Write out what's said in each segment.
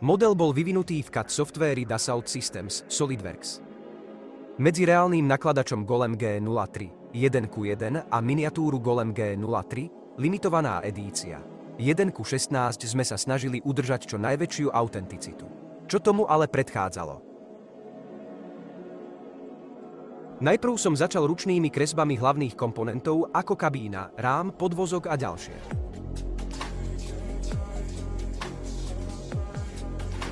Model bol vyvinutý v CAD softvéri Dassault Systems SolidWorks. Medzi reálnym nakladačom Golem G03 1:1 a miniatúru Golem G03 limitovaná edícia 1:16 sme sa snažili udržať čo najväčšiu autenticitu. Čo tomu ale predchádzalo? Najprv som začal ručnými kresbami hlavných komponentov ako kabína, rám, podvozok a ďalšie.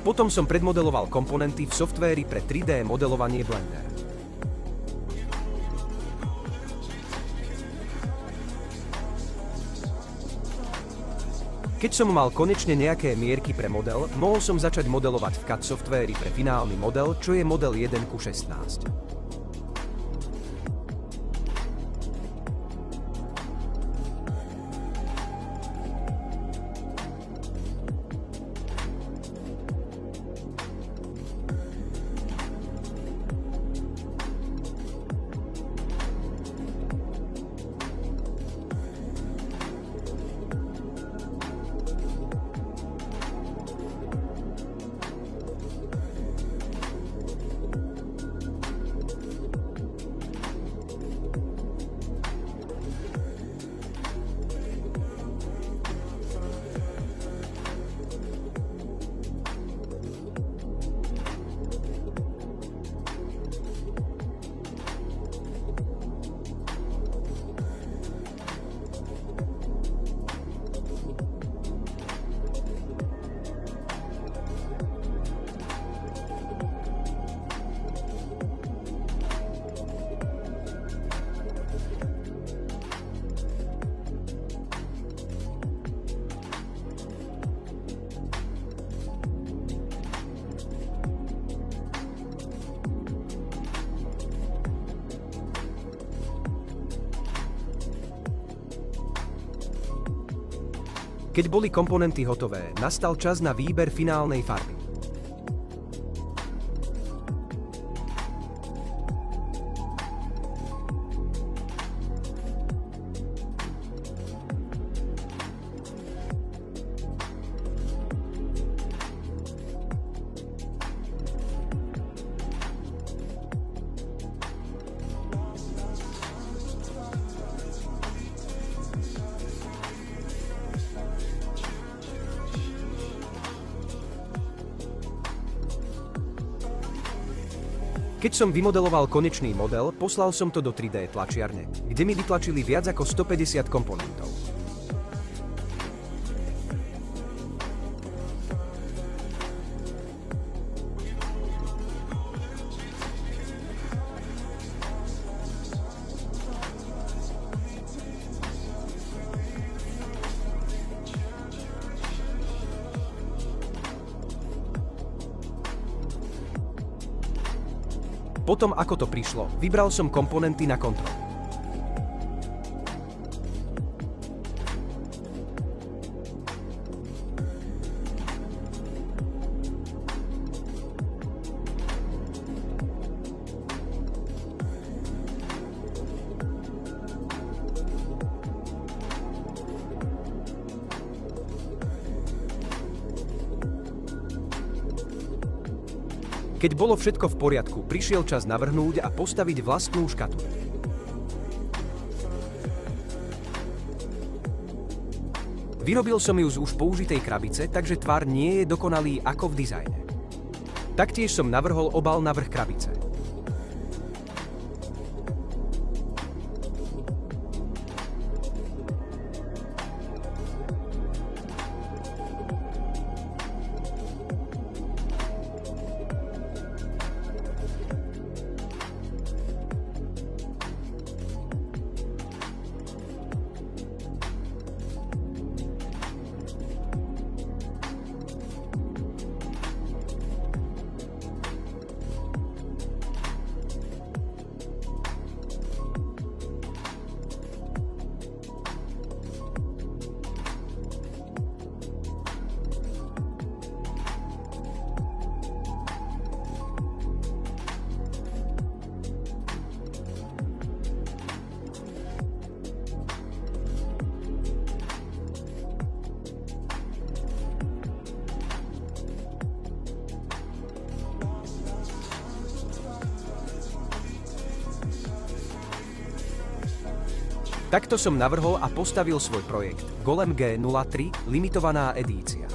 Potom som predmodeloval komponenty v softvéri pre 3D modelovanie Blender. Keď som mal konečne nejaké mierky pre model, mohol som začať modelovať v CAD softvéri pre finálny model, čo je model 1:16. Keď boli komponenty hotové, nastal čas na výber finálnej farby. Keď som vymodeloval konečný model, poslal som to do 3D tlačiarne, kde mi vytlačili viac ako 150 komponentov. Potom, ako to prišlo, vybral som komponenty na kontrolu. Keď bolo všetko v poriadku, prišiel čas navrhnúť a postaviť vlastnú škatuľu. Vyrobil som ju z už použitej krabice, takže tvar nie je dokonalý ako v dizajne. Taktiež som navrhol obal na vrch krabice. Takto som navrhol a postavil svoj projekt Golem G03 limitovaná edícia.